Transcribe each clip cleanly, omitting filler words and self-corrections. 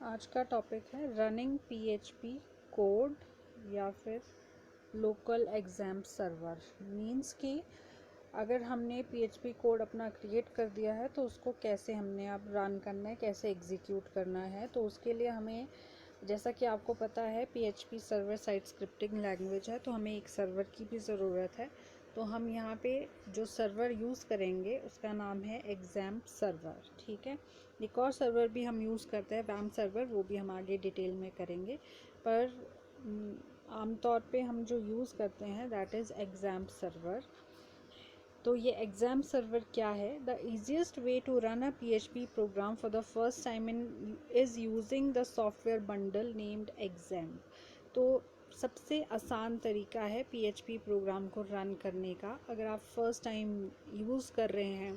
आज का टॉपिक है रनिंग पीएचपी कोड या फिर लोकल एग्ज़ाम सर्वर। मींस कि अगर हमने पीएचपी कोड अपना क्रिएट कर दिया है तो उसको कैसे हमने अब रन करना है, कैसे एग्जीक्यूट करना है। तो उसके लिए हमें, जैसा कि आपको पता है, PHP server side scripting language है, तो हमें एक सर्वर की भी ज़रूरत है। तो हम यहाँ पे जो सर्वर यूज़ करेंगे उसका नाम है एग्ज़ाम सर्वर। ठीक है, एक और सर्वर भी हम यूज़ करते हैं वैम सर्वर, वो भी हम आगे डिटेल में करेंगे, पर आमतौर पे हम जो यूज़ करते हैं दैट इज़ एग्ज़ाम सर्वर। तो ये एग्ज़ाम सर्वर क्या है? The easiest way to run a PHP program for the first time is using the software bundle named XAMPP. तो सबसे आसान तरीका है पीएचपी प्रोग्राम को रन करने का। अगर आप फर्स्ट टाइम यूज़ कर रहे हैं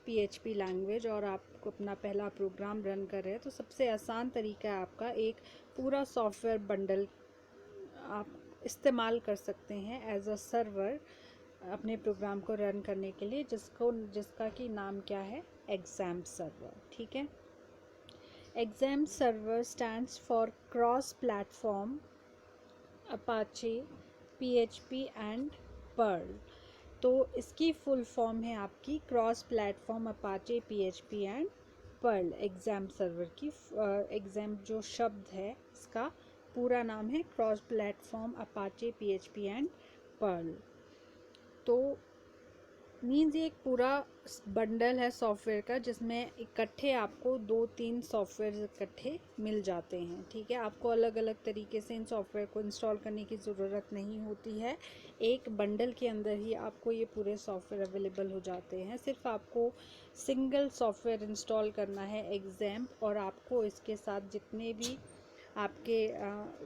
पीएचपी लैंग्वेज और आप अपना पहला प्रोग्राम रन कर रहे हैं, तो सबसे आसान तरीका है आपका एक पूरा सॉफ्टवेयर बंडल आप इस्तेमाल कर सकते हैं एज अ सर्वर अपने प्रोग्राम को रन करने के लिए, जिसका कि नाम क्या है, एग्ज़ाम सर्वर। ठीक है, exam server stands for cross platform Apache PHP and pearl. तो इसकी फुल फॉर्म है आपकी cross platform Apache PHP and pearl. Exam server की एग्ज़ाम जो शब्द है इसका पूरा नाम है cross platform Apache PHP and pearl. तो मीन्स ये एक पूरा बंडल है सॉफ्टवेयर का, जिसमें इकट्ठे आपको 2-3 सॉफ्टवेयर इकट्ठे मिल जाते हैं। ठीक है, आपको अलग अलग तरीके से इन सॉफ्टवेयर को इंस्टॉल करने की ज़रूरत नहीं होती है। एक बंडल के अंदर ही आपको ये पूरे सॉफ्टवेयर अवेलेबल हो जाते हैं। सिर्फ आपको सिंगल सॉफ्टवेयर इंस्टॉल करना है एग्ज़ाम, और आपको इसके साथ जितने भी आपके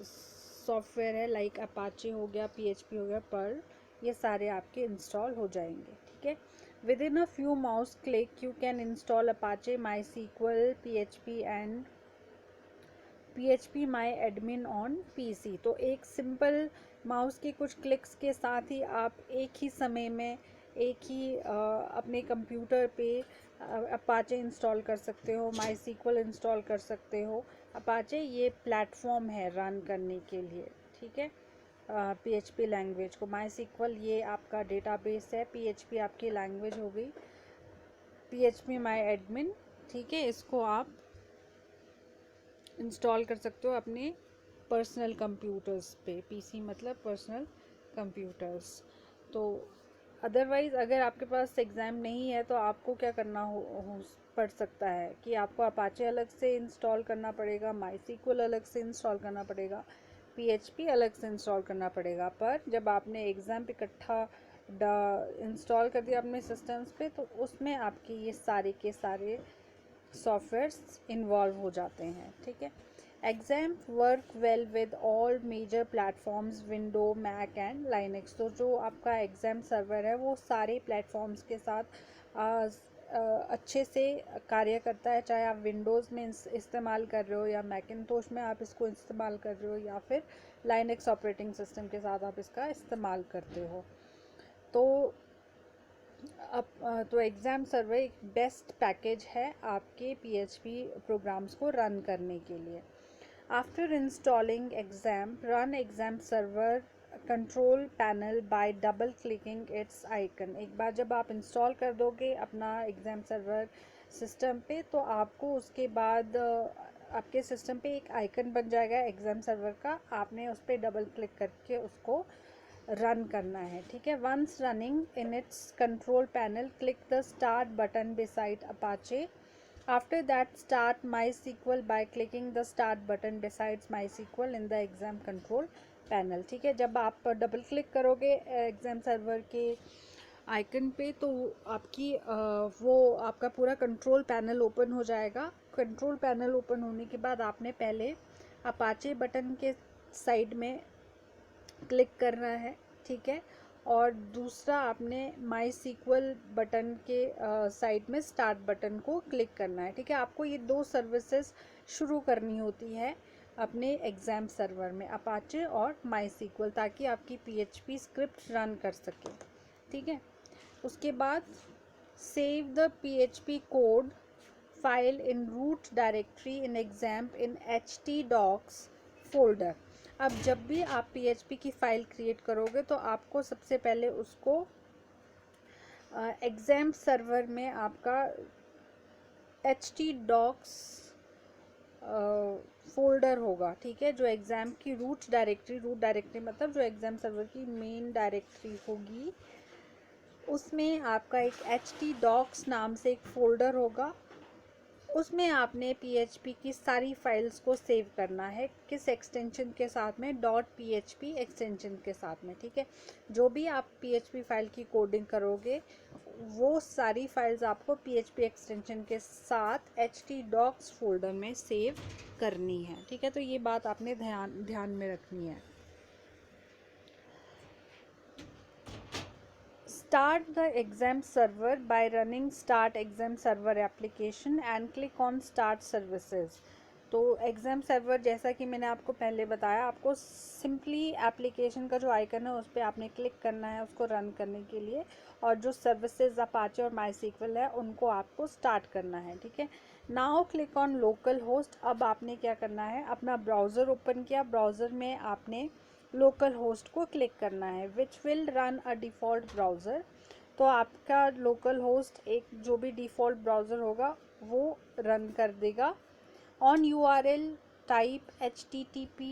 सॉफ्टवेयर है लाइक अपाचे हो गया, पीएचपी हो गया, पर्ल, ये सारे आपके इंस्टॉल हो जाएंगे। ठीक है, within a few mouse click you can install Apache MySQL PHP and phpMyAdmin on PC. तो एक सिंपल माउस के कुछ क्लिक्स के साथ ही आप एक ही समय में एक ही अपने कंप्यूटर पे अपाचे इंस्टॉल कर सकते हो, माई सीक्वल इंस्टॉल कर सकते हो। अपाचे ये प्लेटफॉर्म है रन करने के लिए। ठीक है, पीएचपी लैंग्वेज को, माई सीक्वल ये आपका डेटाबेस है, पीएचपी आपकी लैंग्वेज हो गई, पीएचपी माई एडमिन। ठीक है, इसको आप इंस्टॉल कर सकते हो अपने पर्सनल कंप्यूटर्स पे। पीसी मतलब पर्सनल कंप्यूटर्स। तो अदरवाइज़ अगर आपके पास एग्ज़ाम नहीं है तो आपको क्या करना पड़ सकता है कि आपको अपाचे अलग से इंस्टॉल करना पड़ेगा, माई सीक्वल अलग से इंस्टॉल करना पड़ेगा, पीएचपी अलग से इंस्टॉल करना पड़ेगा। पर जब आपने एग्ज़ाम इकट्ठा इंस्टॉल कर दिया अपने सिस्टम्स पे, तो उसमें आपके ये सारे के सारे सॉफ्टवेयर्स इन्वॉल्व हो जाते हैं। ठीक है, XAMPP work well with all major platforms window, Mac and Linux. तो जो आपका एग्ज़ाम सर्वर है वो सारे प्लेटफॉर्म्स के साथ अच्छे से कार्य करता है, चाहे आप विंडोज़ में इस्तेमाल कर रहे हो या मैकिन्टोश में आप इसको इस्तेमाल कर रहे हो या फिर लाइनक्स ऑपरेटिंग सिस्टम के साथ आप इसका इस्तेमाल करते हो। तो तो एग्ज़ाम सर्वर एक बेस्ट पैकेज है आपके पीएचपी प्रोग्राम्स को रन करने के लिए। After installing exam, run exam server control panel bye double clicking it's icon. एक बार जब आप इंस्टॉल कर दोगे अपना एग्ज़ाम सर्वर सिस्टम पे, तो आपको उसके बाद आपके सिस्टम पे एक आइकन बन जाएगा एग्ज़ाम सर्वर का, आपने उस पर डबल क्लिक करके उसको रन करना है। ठीक है, once running in its control panel, click the start button beside Apache. After that start MySQL by clicking the start button besides MySQL in the exam control panel। ठीक है, जब आप डबल क्लिक करोगे exam server के icon पे, तो आपकी वो आपका पूरा कंट्रोल पैनल ओपन हो जाएगा। कंट्रोल पैनल ओपन होने के बाद आपने पहले अपाचे बटन के साइड में क्लिक करना है। ठीक है, और दूसरा आपने माई सीक्वल बटन के साइड में स्टार्ट बटन को क्लिक करना है। ठीक है, आपको ये 2 सर्विसेज शुरू करनी होती है अपने एग्ज़ाम सर्वर में, अपाचे और माई सीक्वल, ताकि आपकी पीएचपी स्क्रिप्ट रन कर सके। ठीक है, उसके बाद save the PHP code file in root directory in XAMPP in htdocs folder. अब जब भी आप PHP की फ़ाइल क्रिएट करोगे तो आपको सबसे पहले उसको एग्जाम सर्वर में आपका htdocs फोल्डर होगा, ठीक है, जो एग्ज़ाम की रूट डायरेक्टरी मतलब जो एग्ज़ाम सर्वर की मेन डायरेक्टरी होगी, उसमें आपका एक htdocs नाम से एक फ़ोल्डर होगा। उसमें आपने PHP की सारी फाइल्स को सेव करना है, किस एक्सटेंशन के साथ में, .php एक्सटेंशन के साथ में, ठीक है। जो भी आप PHP फाइल की कोडिंग करोगे वो सारी फाइल्स आपको PHP एक्सटेंशन के साथ htdocs फोल्डर में सेव करनी है, ठीक है। तो ये बात आपने ध्यान में रखनी है। Start the exam server by running start exam server application and click on start services। तो एग्ज़ाम सर्वर जैसा कि मैंने आपको पहले बताया, आपको सिंपली एप्लीकेशन का जो आइकन है उस पर आपने क्लिक करना है उसको रन करने के लिए, और जो सर्विसेज अपाचे और MySQL है उनको आपको स्टार्ट करना है, ठीक है। Now click on local host. अब आपने क्या करना है, अपना ब्राउज़र ओपन किया, ब्राउज़र में आपने लोकल होस्ट को क्लिक करना है, which will run a default browser. तो आपका लोकल होस्ट एक जो भी डिफ़ॉल्ट ब्राउज़र होगा वो रन कर देगा। On URL type http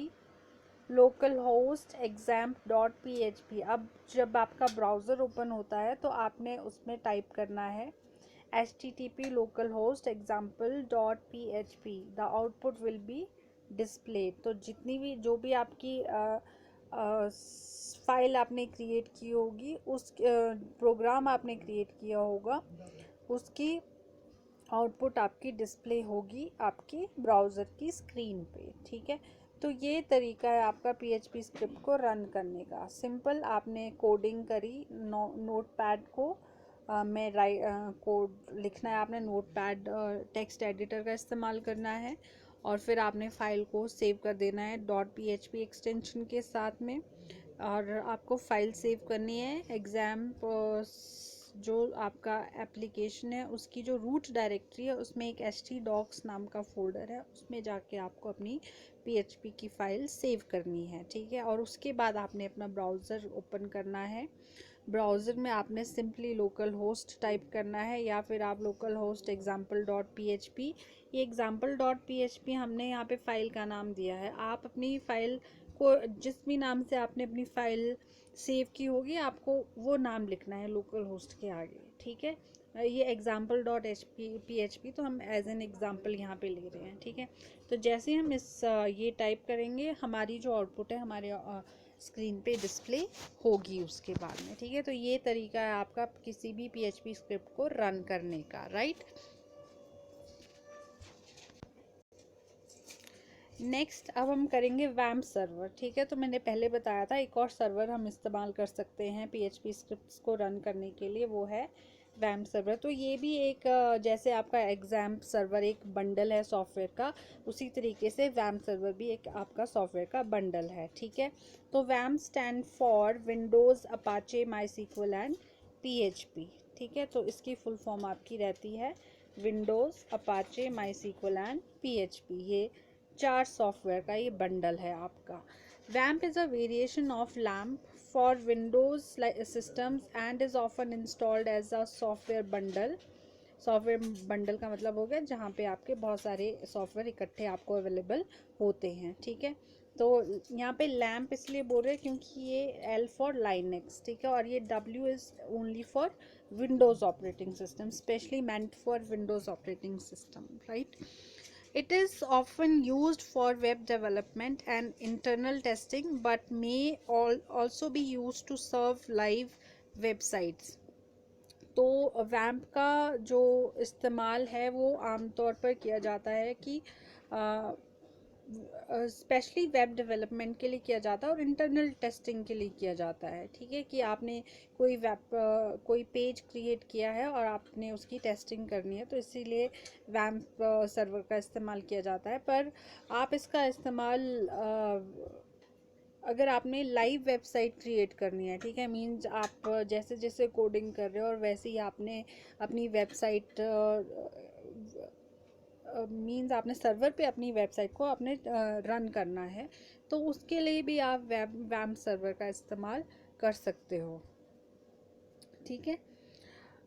localhost examp.php। अब जब आपका ब्राउज़र ओपन होता है तो आपने उसमें टाइप करना है http localhost example.php। The output will be display. तो जितनी भी जो भी आपकी फाइल आपने क्रिएट की होगी, उस प्रोग्राम आपने क्रिएट किया होगा, उसकी आउटपुट आपकी डिस्प्ले होगी आपकी ब्राउज़र की स्क्रीन पे, ठीक है। तो ये तरीका है आपका PHP स्क्रिप्ट को रन करने का। सिंपल आपने कोडिंग करी, नोटपैड को में कोड लिखना है, आपने नोटपैड टेक्स्ट एडिटर का इस्तेमाल करना है, और फिर आपने फ़ाइल को सेव कर देना है .php एक्सटेंशन के साथ में। और आपको फ़ाइल सेव करनी है एग्ज़ाम जो आपका एप्लीकेशन है उसकी जो रूट डायरेक्टरी है उसमें एक htdocs नाम का फ़ोल्डर है, उसमें जाके आपको अपनी PHP की फ़ाइल सेव करनी है, ठीक है। और उसके बाद आपने अपना ब्राउज़र ओपन करना है। ब्राउज़र में आपने सिंपली लोकल होस्ट टाइप करना है, या फिर आप लोकल होस्ट example.php, ये example.php हमने यहाँ पे फ़ाइल का नाम दिया है। आप अपनी फ़ाइल को जिस भी नाम से आपने अपनी फ़ाइल सेव की होगी आपको वो नाम लिखना है लोकल होस्ट के आगे, ठीक है। ये example.php तो हम एज एन एग्ज़ाम्पल यहाँ पे ले रहे हैं, ठीक है। तो जैसे हम ये टाइप करेंगे हमारी जो आउटपुट है हमारे स्क्रीन पे डिस्प्ले होगी उसके बाद में, ठीक है। तो ये तरीका है आपका किसी भी PHP स्क्रिप्ट को रन करने का, राइट। नेक्स्ट अब हम करेंगे वैम्प सर्वर, ठीक है। तो मैंने पहले बताया था एक और सर्वर हम इस्तेमाल कर सकते हैं PHP स्क्रिप्ट्स को रन करने के लिए, वो है वैम्प सर्वर। तो ये भी एक जैसे आपका एग्जाम सर्वर एक बंडल है सॉफ्टवेयर का, उसी तरीके से वैम्प सर्वर भी एक आपका सॉफ्टवेयर का बंडल है, ठीक है। तो वैम्प stand for Windows Apache MySQL and PHP, ठीक है। तो इसकी फुल फॉर्म आपकी रहती है Windows Apache MySQL and PHP। ये 4 सॉफ्टवेयर का ये बंडल है आपका। वैम्प is a variation of LAMP for Windows systems and is often installed as a software bundle. Software bundle का मतलब हो गया जहाँ पे आपके बहुत सारे सॉफ्टवेयर इकट्ठे आपको अवेलेबल होते हैं, ठीक है। तो यहाँ पे लैम्प इसलिए बोल रहे हैं क्योंकि ये L फॉर लाइनेक्स, ठीक है, और ये W is only for Windows operating system, specially meant for Windows operating system, right. It is often used for web development and internal testing, but may also be used to serve live websites। तो वैम्प का जो इस्तेमाल है वो आमतौर पर किया जाता है कि स्पेशली वेब डेवलपमेंट के लिए किया जाता है और इंटरनल टेस्टिंग के लिए किया जाता है, ठीक है। कि आपने कोई पेज क्रिएट किया है और आपने उसकी टेस्टिंग करनी है, तो इसीलिए वैम्प सर्वर का इस्तेमाल किया जाता है। पर आप इसका इस्तेमाल अगर आपने लाइव वेबसाइट क्रिएट करनी है, ठीक है, मीन्स आप जैसे जैसे कोडिंग कर रहे हो और वैसे ही आपने अपनी वेबसाइट मीन्स आपने सर्वर पे अपनी वेबसाइट को आपने रन करना है, तो उसके लिए भी आप वैम्प सर्वर का इस्तेमाल कर सकते हो। ठीक है।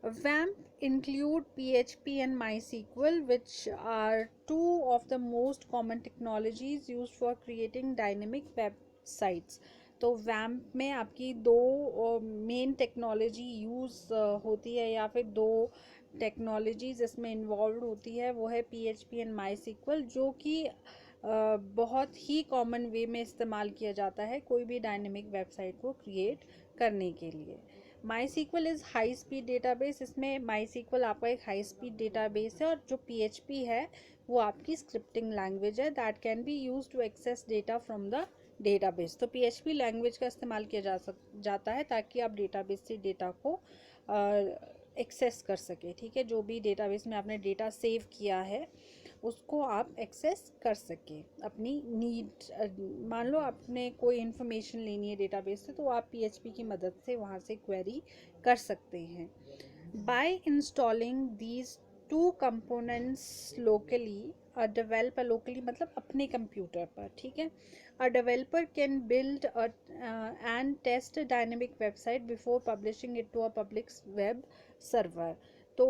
WAMP include PHP and MySQL, which are two of the most common technologies used for creating dynamic websites. तो WAMP में आपकी दो मेन टेक्नोलॉजी यूज़ होती है, या फिर दो टेक्नोलॉजीज इसमें इन्वॉल्व होती है, वो है PHP एंड MySQL, जो कि बहुत ही कॉमन वे में इस्तेमाल किया जाता है कोई भी डायनेमिक वेबसाइट को क्रिएट करने के लिए। MySQL is high speed database. इसमें माई सीक्वल आपका एक हाई स्पीड डेटाबेस है, और जो PHP है वो आपकी स्क्रिप्टिंग लैंग्वेज है that can be use to access data from the database. तो PHP लैंग्वेज का इस्तेमाल किया जाता है ताकि आप डेटाबेस से डेटा को एक्सेस कर सके। ठीक है, जो भी डेटाबेस में आपने डेटा सेव किया है उसको आप एक्सेस कर सके अपनी नीड। मान लो आपने कोई इन्फॉर्मेशन लेनी है डेटाबेस से, तो आप PHP की मदद से वहाँ से क्वेरी कर सकते हैं। By installing these two components locally, developer locally मतलब अपने कंप्यूटर पर, ठीक है, a developer can build and test dynamic website before publishing it to a public web server. तो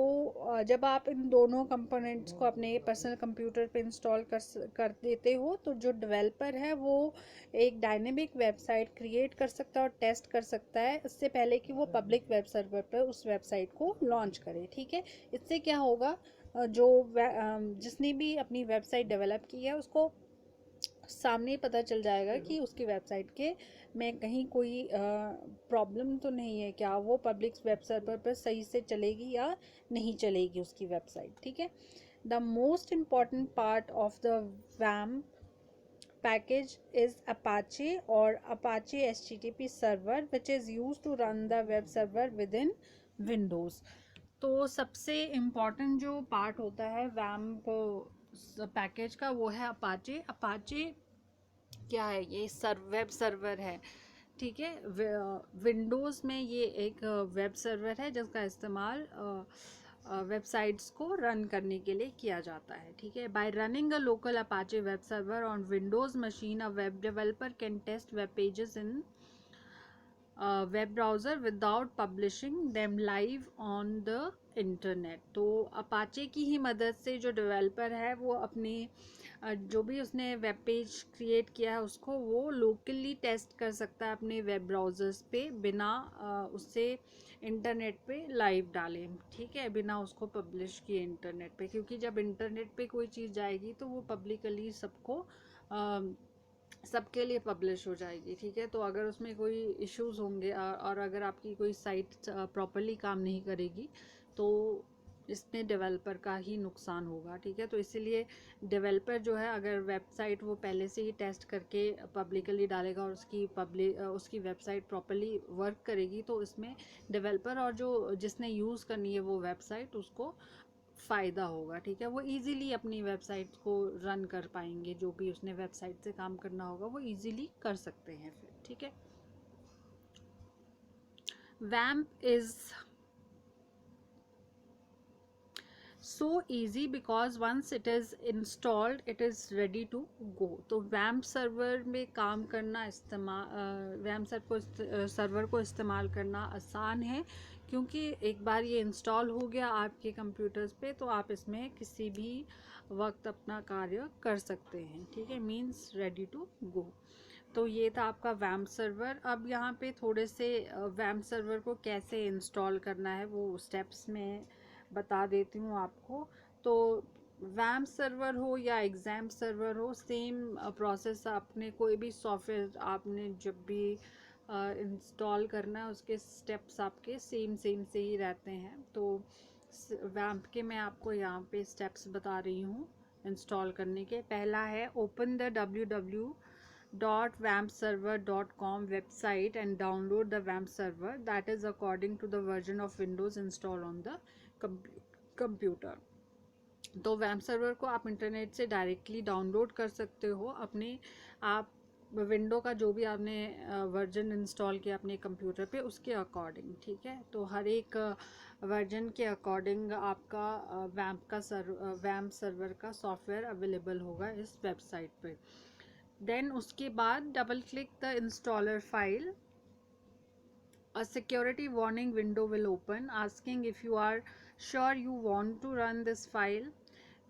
जब आप इन दोनों कंपोनेंट्स को अपने पर्सनल कंप्यूटर पे इंस्टॉल कर देते हो, तो जो डेवलपर है वो एक डायनेमिक वेबसाइट क्रिएट कर सकता है और टेस्ट कर सकता है इससे पहले कि वो पब्लिक वेब सर्वर पर उस वेबसाइट को लॉन्च करे। ठीक है, इससे क्या होगा, जो जिसने भी अपनी वेबसाइट डेवलप की है उसको सामने पता चल जाएगा कि उसकी वेबसाइट के में कहीं कोई प्रॉब्लम तो नहीं है, क्या वो पब्लिक वेब सर्वर पर सही से चलेगी या नहीं चलेगी उसकी वेबसाइट। ठीक है, the most important part of the vamp package is Apache or Apache HTTP server, which is used to run the web server within Windows। तो सबसे इम्पॉर्टेंट जो पार्ट होता है वैम्प पैकेज का वो है अपाचे। अपाचे क्या है, ये वेब सर्वर है। ठीक है, विंडोज़ में ये एक वेब सर्वर है जिसका इस्तेमाल वेबसाइट्स को रन करने के लिए किया जाता है। ठीक है, by running a local Apache web server on Windows machine, a web developer can test web pages in web browser without publishing them live on the internet. तो अपाचे की ही मदद से जो डेवलपर है वो अपने जो भी उसने वेब पेज क्रिएट किया है उसको वो लोकली टेस्ट कर सकता है अपने वेब ब्राउज़र्स पे, बिना उससे इंटरनेट पे लाइव डाले। ठीक है, बिना उसको पब्लिश किए इंटरनेट पे, क्योंकि जब इंटरनेट पे कोई चीज़ जाएगी तो वो पब्लिकली सबके लिए पब्लिश हो जाएगी। ठीक है, तो अगर उसमें कोई इश्यूज होंगे और अगर आपकी कोई साइट प्रॉपरली काम नहीं करेगी तो इसमें डेवलपर का ही नुकसान होगा। ठीक है, तो इसीलिए डेवलपर जो है अगर वेबसाइट वो पहले से ही टेस्ट करके पब्लिकली डालेगा और उसकी वेबसाइट प्रॉपरली वर्क करेगी, तो इसमें डेवलपर और जो जिसने यूज़ करनी है वो वेबसाइट उसको फ़ायदा होगा। ठीक है, वो इजीली अपनी वेबसाइट को रन कर पाएंगे, जो भी उसने वेबसाइट से काम करना होगा वो इजीली कर सकते हैं फिर। ठीक है, वैम्प is so easy because once it is installed it is ready to go. तो वैम्प सर्वर में काम करना वैम्प सर्वर को इस्तेमाल करना आसान है, क्योंकि एक बार ये इंस्टॉल हो गया आपके कंप्यूटर्स पे तो आप इसमें किसी भी वक्त अपना कार्य कर सकते हैं। ठीक है, मीन्स रेडी टू गो। तो ये था आपका वैम्प सर्वर। अब यहाँ पे थोड़े से वैम्प सर्वर को कैसे इंस्टॉल करना है वो स्टेप्स में बता देती हूँ आपको। तो वैम्प सर्वर हो या एग्ज़ाम सर्वर हो, सेम प्रोसेस। आपने कोई भी सॉफ्टवेयर आपने जब भी इंस्टॉल करना है उसके स्टेप्स आपके सेम से ही रहते हैं। तो वैम्प के मैं आपको यहाँ पे स्टेप्स बता रही हूँ इंस्टॉल करने के। पहला है open the www.wampserver.com website and download the WAMP server that is according to the version of Windows installed on the computer। तो वैम्प सर्वर को आप इंटरनेट से डायरेक्टली डाउनलोड कर सकते हो। आप विंडो का जो भी आपने वर्जन इंस्टॉल किया अपने कंप्यूटर पे उसके अकॉर्डिंग, ठीक है। तो हर एक वर्जन के अकॉर्डिंग आपका वैम्प सर्वर का सॉफ्टवेयर अवेलेबल होगा इस वेबसाइट पे। देन उसके बाद double click the installer file, a security warning window will open asking if you are sure you want to run this file।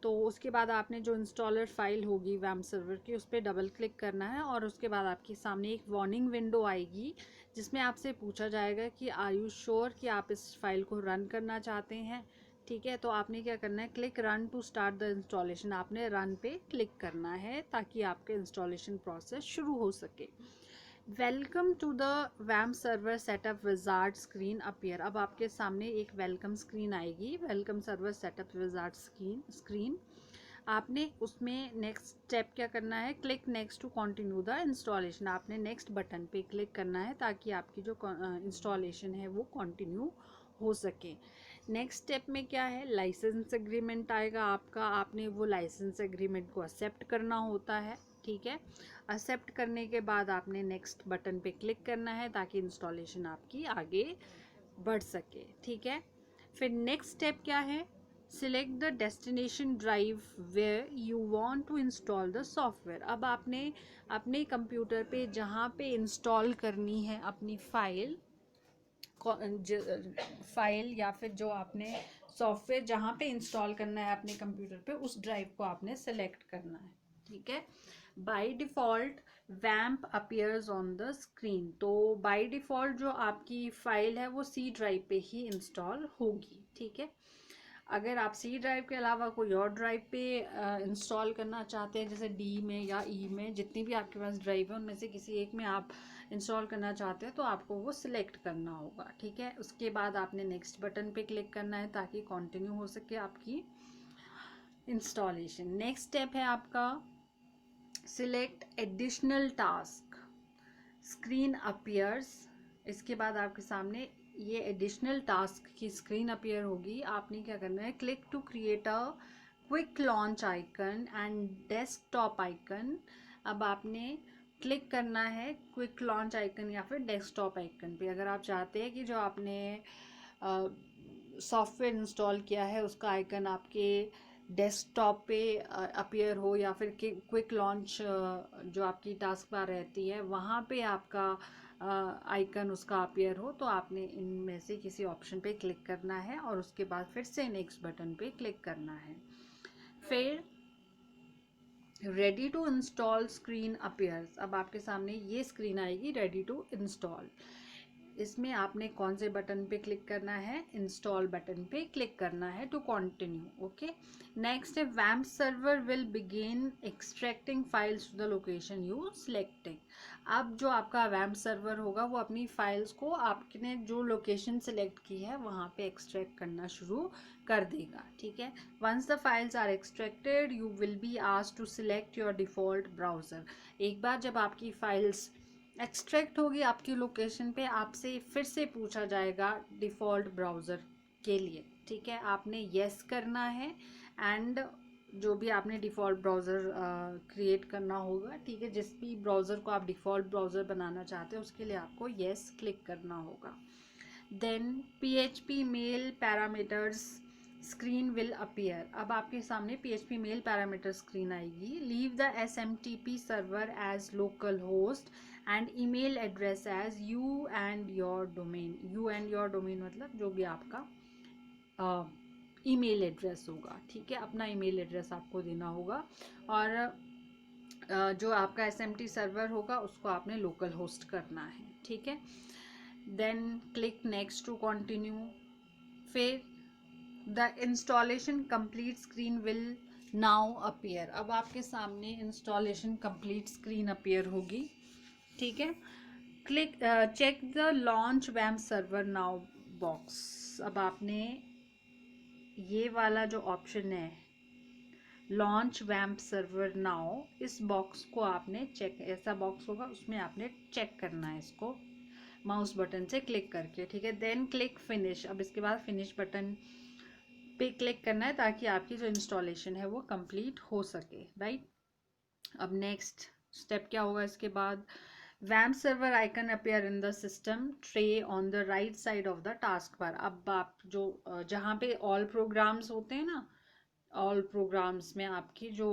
तो उसके बाद आपने जो इंस्टॉलर फाइल होगी वैम्प सर्वर की उस पर डबल क्लिक करना है और उसके बाद आपके सामने एक वार्निंग विंडो आएगी जिसमें आपसे पूछा जाएगा कि आर यू श्योर कि आप इस फाइल को रन करना चाहते हैं, ठीक है। तो आपने क्या करना है, click run to start the installation, आपने रन पे क्लिक करना है ताकि आपके इंस्टॉलेशन प्रोसेस शुरू हो सके। वेलकम टू द वैम्प server setup wizard screen appear. अब आपके सामने एक वेलकम स्क्रीन आएगी, welcome server setup wizard screen. आपने उसमें नेक्स्ट स्टेप क्या करना है, click next to continue the installation, आपने नेक्स्ट बटन पे क्लिक करना है ताकि आपकी जो इंस्टॉलेशन है वो कंटिन्यू हो सके। नेक्स्ट स्टेप में क्या है, लाइसेंस एग्रीमेंट आएगा आपका, आपने वो लाइसेंस एग्रीमेंट को एक्सेप्ट करना होता है, ठीक है। एक्सेप्ट करने के बाद आपने नेक्स्ट बटन पे क्लिक करना है ताकि इंस्टॉलेशन आपकी आगे बढ़ सके, ठीक है। फिर नेक्स्ट स्टेप क्या है, select the destination drive where you want to install the software. अब आपने अपने कंप्यूटर पे जहाँ पे इंस्टॉल करनी है अपनी फाइल या फिर जो आपने सॉफ्टवेयर जहाँ पे इंस्टॉल करना है अपने कंप्यूटर पे उस ड्राइव को आपने सेलेक्ट करना है, ठीक है। By default vamp appears on the screen, तो बाय डिफ़ॉल्ट जो आपकी फ़ाइल है वो सी ड्राइव पे ही इंस्टॉल होगी, ठीक है। अगर आप सी ड्राइव के अलावा कोई और ड्राइव पे इंस्टॉल करना चाहते हैं जैसे डी में या ई में, जितनी भी आपके पास ड्राइव है उनमें से किसी एक में आप इंस्टॉल करना चाहते हैं तो आपको वो सिलेक्ट करना होगा, ठीक है। उसके बाद आपने नेक्स्ट बटन पे क्लिक करना है ताकि कंटिन्यू हो सके आपकी इंस्टॉलेशन। नेक्स्ट स्टेप है आपका select additional task, screen appears. इसके बाद आपके सामने ये एडिशनल टास्क की स्क्रीन अपीयर होगी। आपने क्या करना है, click to create a quick launch icon and desktop icon. अब आपने क्लिक करना है क्विक लॉन्च आइकन या फिर डेस्कटॉप आइकन पे। अगर आप चाहते हैं कि जो आपने सॉफ्टवेयर इंस्टॉल किया है उसका आइकन आपके डेस्कटॉप पे अपीयर हो या फिर क्विक लॉन्च जो आपकी टास्क बार रहती है वहाँ पे आपका आइकन उसका अपीयर हो, तो आपने इनमें से किसी ऑप्शन पे क्लिक करना है और उसके बाद फिर से नेक्स्ट बटन पे क्लिक करना है। फिर ready to install screen appears. अब आपके सामने ये स्क्रीन आएगी रेडी टू इंस्टॉल। इसमें आपने कौन से बटन पे क्लिक करना है, इंस्टॉल बटन पे क्लिक करना है टू कंटिन्यू, ओके। नेक्स्ट है वैम्प server will begin extracting files to the location you selecting. अब जो आपका वैम्प सर्वर होगा वो अपनी फाइल्स को आपने जो लोकेशन सिलेक्ट की है वहाँ पे एक्सट्रैक्ट करना शुरू कर देगा, ठीक है। Once the files are extracted you will be asked to select your default browser. एक बार जब आपकी फाइल्स एक्सट्रैक्ट होगी आपकी लोकेशन पे, आपसे फिर से पूछा जाएगा डिफ़ॉल्ट ब्राउज़र के लिए, ठीक है। आपने येस करना है एंड जो भी आपने डिफ़ॉल्ट ब्राउज़र क्रिएट करना होगा, ठीक है। जिस भी ब्राउज़र को आप डिफ़ॉल्ट ब्राउज़र बनाना चाहते हैं उसके लिए आपको येस क्लिक करना होगा। Then PHP mail parameters screen will appear. अब आपके सामने PHP मेल पैरामीटर स्क्रीन आएगी। Leave the SMTP server as local host and email address as you and your domain. You and your domain मतलब जो भी आपका ईमेल एड्रेस होगा, ठीक है। अपना ईमेल एड्रेस आपको देना होगा और जो आपका SMT सर्वर होगा उसको आपने लोकल होस्ट करना है, ठीक है। Then click next to continue. फिर the installation complete screen will now appear. अब आपके सामने इंस्टॉलेशन कंप्लीट स्क्रीन अपीयर होगी, ठीक है। क्लिक चेक द लॉन्च वैम्प सर्वर नाउ बॉक्स। अब आपने ये वाला जो ऑप्शन है लॉन्च वैम्प सर्वर नाउ, इस बॉक्स को आपने चेक, ऐसा बॉक्स होगा उसमें आपने चेक करना है इसको माउस बटन से क्लिक करके, ठीक है। Then click finish. अब इसके बाद फिनिश बटन पे क्लिक करना है ताकि आपकी जो इंस्टॉलेशन है वो कंप्लीट हो सके, राइट। अब नेक्स्ट स्टेप क्या होगा इसके बाद? वैम्प server icon appear in the system tray on the right side of the task bar. अब आप जो जहाँ पे ऑल प्रोग्राम्स होते हैं ना, ऑल प्रोग्राम्स में आपकी जो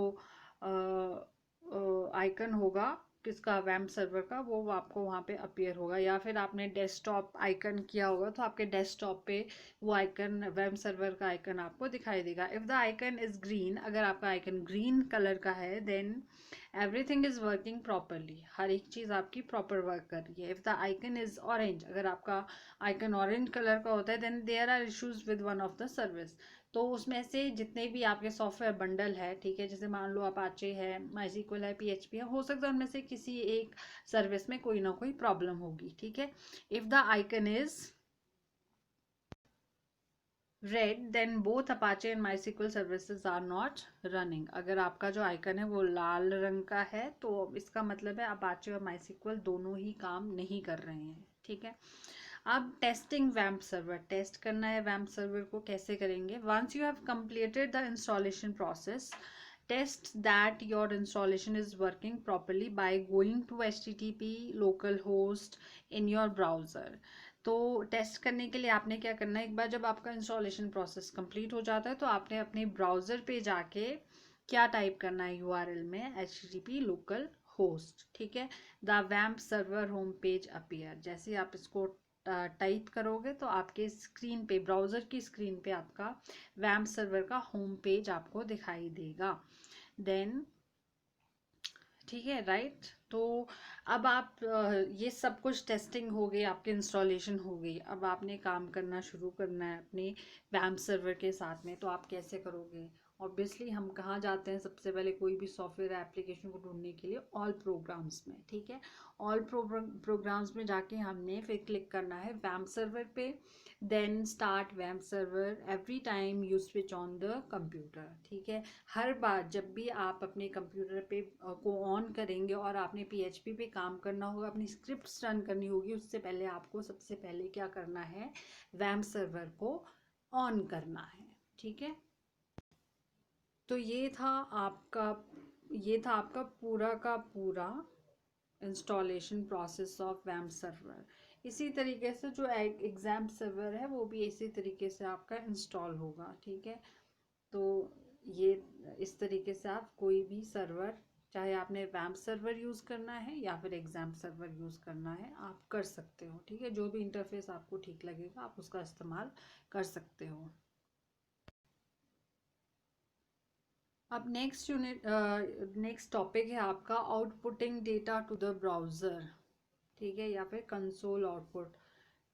आइकन होगा किसका, वैम्प सर्वर का, वो आपको वहाँ पे अपीयर होगा। या फिर आपने डेस्कटॉप आइकन किया होगा तो आपके डेस्कटॉप पे वो आइकन, वैम्प सर्वर का आइकन आपको दिखाई देगा। If the icon is green, अगर आपका आइकन ग्रीन कलर का है, then everything is working properly, हर एक चीज़ आपकी प्रॉपर वर्क कर रही है। If the icon is orange, अगर आपका आइकन ऑरेंज कलर का होता है, then there are issues with one of the service. तो उसमें से जितने भी आपके सॉफ्टवेयर बंडल है, ठीक है, जैसे मान लो अपाचे है, माइस्क्ल है, PHP है, हो सकता है उनमें से किसी एक सर्विस में कोई ना कोई प्रॉब्लम होगी, ठीक है। If the icon is red, then both Apache and MySQL services are not running. अगर आपका जो आइकन है वो लाल रंग का है तो इसका मतलब है अपाचे और माइस्क्ल दोनों ही काम नहीं कर रहे हैं, ठीक है। अब टेस्टिंग वैम्प सर्वर, टेस्ट करना है वैम्प सर्वर को, कैसे करेंगे? Once you have completed the installation process, test that your installation is working properly by going to HTTP local host in your browser. तो टेस्ट करने के लिए आपने क्या करना है, एक बार जब आपका इंस्टॉलेशन प्रोसेस कंप्लीट हो जाता है तो आपने अपने ब्राउज़र पे जाके क्या टाइप करना है URL में, HTTP लोकल होस्ट, ठीक है। द वैम्प सर्वर होम पेज अपीयर, जैसे आप इसको टाइप करोगे तो आपके स्क्रीन पे, ब्राउज़र की स्क्रीन पे आपका वैम्प सर्वर का होम पेज आपको दिखाई देगा। देन ठीक है, राइट। तो अब आप ये सब कुछ टेस्टिंग हो गई, आपके इंस्टॉलेशन हो गई, अब आपने काम करना शुरू करना है अपने वैम्प सर्वर के साथ में। तो आप कैसे करोगे? ऑब्वियसली हम कहाँ जाते हैं सबसे पहले कोई भी सॉफ्टवेयर एप्लीकेशन को ढूंढने के लिए? ऑल प्रोग्राम्स में, ठीक है। ऑल प्रोग्राम्स में जाके हमने फिर क्लिक करना है वैम्प सर्वर पे, देन स्टार्ट वैम्प server every time you switch on the computer, ठीक है। हर बार जब भी आप अपने कंप्यूटर पे को ऑन करेंगे और आपने PHP पे काम करना होगा, अपनी स्क्रिप्ट्स रन करनी होगी, उससे पहले आपको सबसे पहले क्या करना है, वैम्प सर्वर को ऑन करना है, ठीक है। तो ये था आपका पूरा का पूरा installation process of vamp server. इसी तरीके से जो एग्जाम सर्वर है वो भी इसी तरीके से आपका इंस्टॉल होगा, ठीक है। तो ये इस तरीके से आप कोई भी सर्वर, चाहे आपने वैम्प सर्वर यूज़ करना है या फिर एग्जाम सर्वर यूज़ करना है, आप कर सकते हो, ठीक है। जो भी इंटरफेस आपको ठीक लगेगा आप उसका इस्तेमाल कर सकते हो। अब नेक्स्ट टॉपिक है आपका outputting data to the browser, ठीक है, या फिर कंसोल आउटपुट।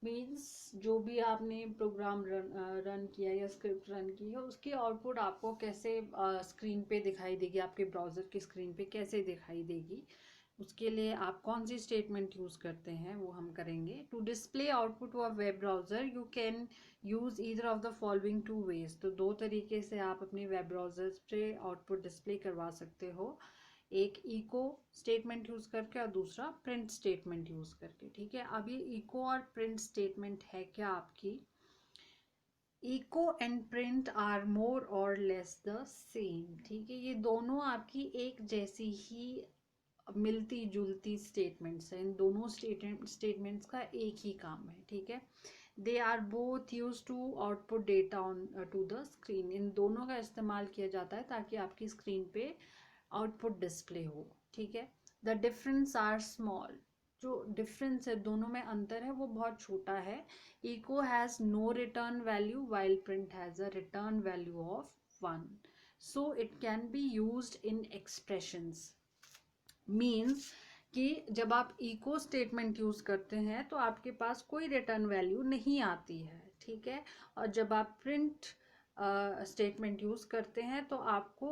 मीन्स जो भी आपने प्रोग्राम रन किया या स्क्रिप्ट रन की है उसकी आउटपुट आपको कैसे स्क्रीन पे दिखाई देगी, आपके ब्राउज़र की स्क्रीन पे कैसे दिखाई देगी, उसके लिए आप कौन सी स्टेटमेंट यूज़ करते हैं वो हम करेंगे। To display output to a web browser you can use either of the following two ways. तो दो तरीके से आप अपने वेब ब्राउज़र पे आउटपुट डिस्प्ले करवा सकते हो, एक इको स्टेटमेंट यूज़ करके और दूसरा प्रिंट स्टेटमेंट यूज़ करके, ठीक है। अब ये इको और प्रिंट स्टेटमेंट है क्या आपकी, echo and print are more or less the same, ठीक है। ये दोनों आपकी एक जैसी ही मिलती जुलती स्टेटमेंट्स हैं, इन दोनों स्टेटमेंट्स का एक ही काम है, ठीक है। They are both use to output data on to the screen, इन दोनों का इस्तेमाल किया जाता है ताकि आपकी स्क्रीन पे आउटपुट डिस्प्ले हो, ठीक है। द डिफरेंस आर स्मॉल, जो डिफरेंस है दोनों में अंतर है वो बहुत छोटा है। Echo has no return value while print has a return value of 1, so it can be used in expressions. Means कि जब आप इको स्टेटमेंट यूज़ करते हैं तो आपके पास कोई रिटर्न वैल्यू नहीं आती है, ठीक है। और जब आप प्रिंट स्टेटमेंट यूज़ करते हैं तो आपको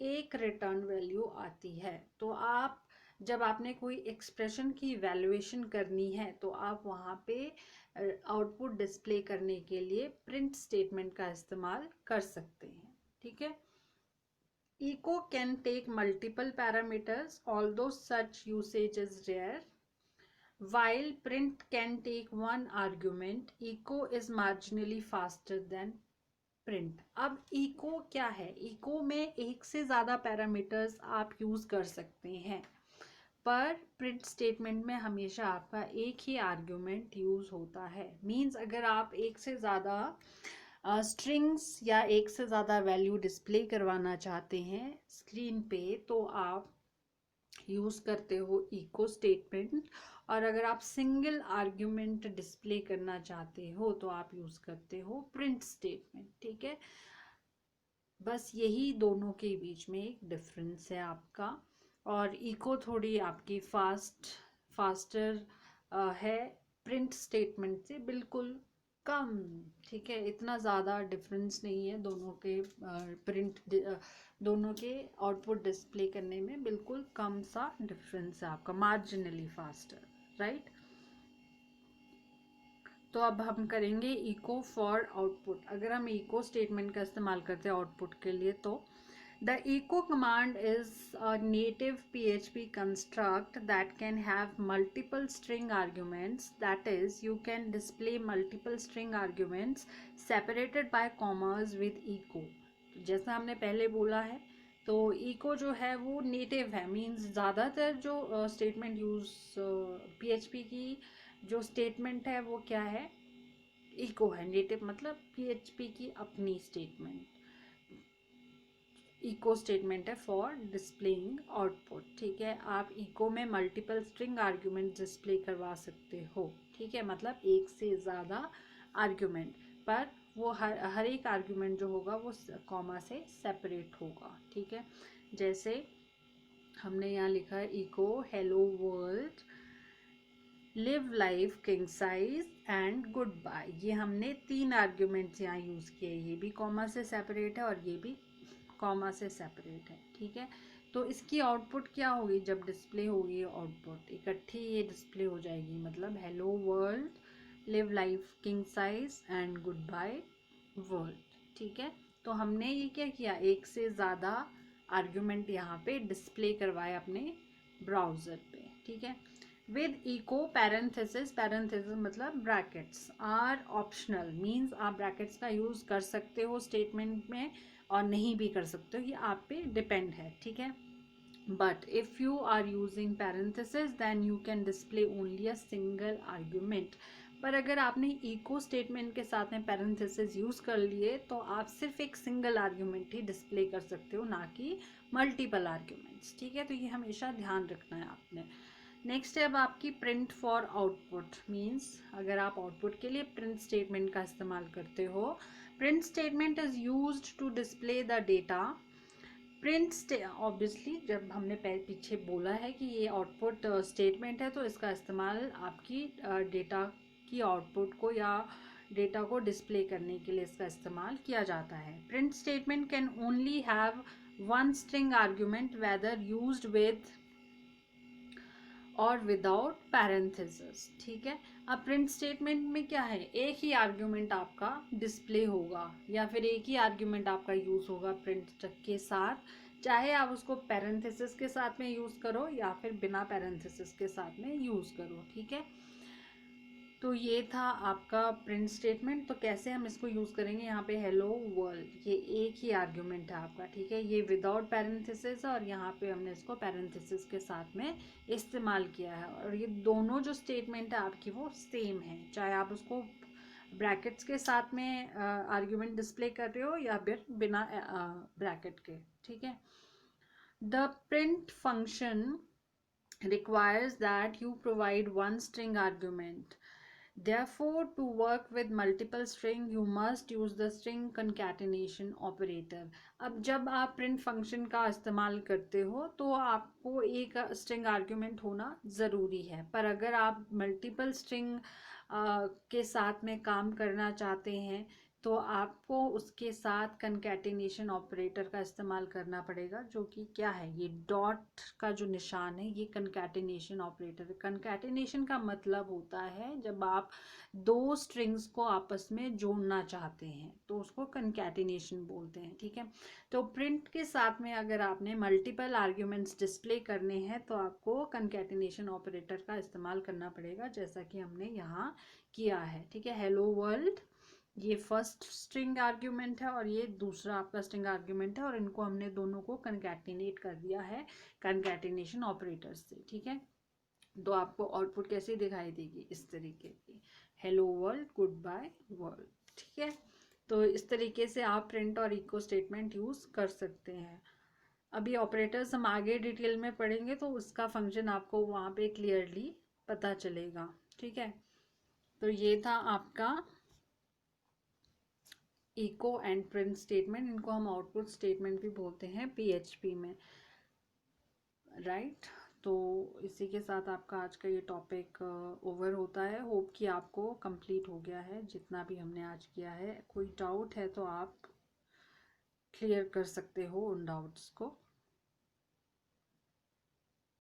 एक रिटर्न वैल्यू आती है। तो आप जब आपने कोई एक्सप्रेशन की वैल्यूएशन करनी है तो आप वहाँ पे आउटपुट डिस्प्ले करने के लिए प्रिंट स्टेटमेंट का इस्तेमाल कर सकते हैं, ठीक है। Echo can take multiple parameters, although such usage is rare. While print can take one argument, echo is marginally faster than print. अब echo क्या है? echo में एक से ज़्यादा parameters आप use कर सकते हैं। पर प्रिंट स्टेटमेंट में हमेशा आपका एक ही आर्ग्यूमेंट यूज़ होता है। मींस अगर आप एक से ज़्यादा स्ट्रिंग्स या एक से ज़्यादा वैल्यू डिस्प्ले करवाना चाहते हैं स्क्रीन पे तो आप यूज़ करते हो इको स्टेटमेंट, और अगर आप सिंगल आर्ग्यूमेंट डिस्प्ले करना चाहते हो तो आप यूज़ करते हो प्रिंट स्टेटमेंट। ठीक है, बस यही दोनों के बीच में एक डिफरेंस है आपका। और इको थोड़ी आपकी फास्टर है प्रिंट स्टेटमेंट से बिल्कुल कम। ठीक है, इतना ज़्यादा डिफरेंस नहीं है दोनों के दोनों के आउटपुट डिस्प्ले करने में बिल्कुल कम सा डिफरेंस है आपका, मार्जिनली फास्टर, राइट। तो अब हम करेंगे इको फॉर आउटपुट। अगर हम इको स्टेटमेंट का इस्तेमाल करते हैं आउटपुट के लिए तो the echo command is a native PHP construct that can have multiple string arguments. That is, you can display multiple string arguments separated by commas with echo. जैसा हमने पहले बोला है तो echo जो है वो नेटिव है, मीन्स ज़्यादातर जो स्टेटमेंट यूज़ PHP की जो स्टेटमेंट है वो क्या है, इको है। नेटिव मतलब PHP की अपनी स्टेटमेंट, इको स्टेटमेंट है फॉर डिस्प्लेइंग आउटपुट। ठीक है, आप इको में मल्टीपल स्ट्रिंग आर्ग्यूमेंट डिस्प्ले करवा सकते हो। ठीक है, मतलब एक से ज़्यादा आर्ग्यूमेंट, पर वो हर एक आर्ग्यूमेंट जो होगा वो कॉमा से सेपरेट होगा। ठीक है, जैसे हमने यहाँ लिखा है echo hello world, live life king size and good bye. ये हमने 3 आर्ग्यूमेंट्स यहाँ यूज़ किए, ये भी कॉमा से सेपरेट है और ये भी कॉमा से सेपरेट है। ठीक है, तो इसकी आउटपुट क्या होगी, जब डिस्प्ले होगी आउटपुट इकट्ठी ये डिस्प्ले हो जाएगी, मतलब hello world, live life king size and good bye world. ठीक है, तो हमने ये क्या किया, एक से ज़्यादा आर्ग्यूमेंट यहाँ पे डिस्प्ले करवाए अपने ब्राउज़र पे। ठीक है, विद इको पैरेंथेसिस, पैरेंथेसिस मतलब ब्रैकेट्स आर ऑप्शनल, मीन्स आप ब्रैकेट्स का यूज़ कर सकते हो स्टेटमेंट में और नहीं भी कर सकते हो, ये आप पे डिपेंड है। ठीक है, but if you are using parenthesis then you can display only a single argument. पर अगर आपने इको स्टेटमेंट के साथ में पैरेंथेसिस यूज़ कर लिए तो आप सिर्फ एक सिंगल आर्ग्यूमेंट ही डिस्प्ले कर सकते हो, ना कि मल्टीपल आर्ग्यूमेंट्स। ठीक है, तो ये हमेशा ध्यान रखना है आपने। नेक्स्ट है अब आपकी प्रिंट फॉर आउटपुट, मीन्स अगर आप आउटपुट के लिए प्रिंट स्टेटमेंट का इस्तेमाल करते हो, print statement is used to display the data. Obviously जब हमने पीछे बोला है कि ये आउटपुट स्टेटमेंट है तो इसका इस्तेमाल आपकी डेटा की आउटपुट को या डेटा को डिस्प्ले करने के लिए इसका इस्तेमाल किया जाता है। Print statement can only have one string argument whether used with or without parenthesis. ठीक है, अब प्रिंट स्टेटमेंट में क्या है, एक ही आर्ग्यूमेंट आपका डिस्प्ले होगा या फिर एक ही आर्ग्यूमेंट आपका यूज़ होगा प्रिंट के साथ, चाहे आप उसको पैरेंथेसिस के साथ में यूज़ करो या फिर बिना पैरेंथेसिस के साथ में यूज़ करो। ठीक है, तो ये था आपका प्रिंट स्टेटमेंट। तो कैसे हम इसको यूज़ करेंगे, यहाँ पे हेलो वर्ल्ड, ये एक ही आर्ग्यूमेंट है आपका। ठीक है, ये विदाउट पैरेंथेसिस है और यहाँ पे हमने इसको पैरेंथेसिस के साथ में इस्तेमाल किया है, और ये दोनों जो स्टेटमेंट है आपकी वो सेम है, चाहे आप उसको ब्रैकेट्स के साथ में आर्ग्यूमेंट डिस्प्ले कर रहे हो या फिर बिना ब्रैकेट के। ठीक है, the print function requires that you provide one string argument. Therefore, to work with multiple string, you must use the string concatenation operator. अब जब आप print function का इस्तेमाल करते हो तो आपको एक string argument होना ज़रूरी है, पर अगर आप multiple string के साथ में काम करना चाहते हैं तो आपको उसके साथ कंकैटिनेशन ऑपरेटर का इस्तेमाल करना पड़ेगा, जो कि क्या है, ये डॉट का जो निशान है ये कंकैटिनेशन ऑपरेटर है। कंकैटिनेशन का मतलब होता है जब आप दो स्ट्रिंग्स को आपस में जोड़ना चाहते हैं तो उसको कंकैटिनेशन बोलते हैं। ठीक है, तो प्रिंट के साथ में अगर आपने मल्टीपल आर्ग्यूमेंट्स डिस्प्ले करने हैं तो आपको कंकैटिनेशन ऑपरेटर का इस्तेमाल करना पड़ेगा, जैसा कि हमने यहाँ किया है। ठीक है, हेलो वर्ल्ड, ये फर्स्ट स्ट्रिंग आर्ग्यूमेंट है और ये दूसरा आपका स्ट्रिंग आर्ग्यूमेंट है, और इनको हमने दोनों को कंकैटिनेट कर दिया है कंकैटिनेशन ऑपरेटर से, ठीक है। तो आपको आउटपुट कैसे दिखाई देगी, इस तरीके की, hello world, good bye world, ठीक है। तो इस तरीके से आप प्रिंट और इको स्टेटमेंट यूज़ कर सकते हैं। अभी ऑपरेटर्स हम आगे डिटेल में पढ़ेंगे तो उसका फंक्शन आपको वहाँ पे क्लियरली पता चलेगा, ठीक है। तो ये था आपका इको एंड प्रिंट स्टेटमेंट, इनको हम आउटपुट स्टेटमेंट भी बोलते हैं पीएचपी में, राइट। तो इसी के साथ आपका आज का ये टॉपिक ओवर होता है। होप कि आपको कंप्लीट हो गया है जितना भी हमने आज किया है। कोई डाउट है तो आप क्लियर कर सकते हो उन डाउट्स को।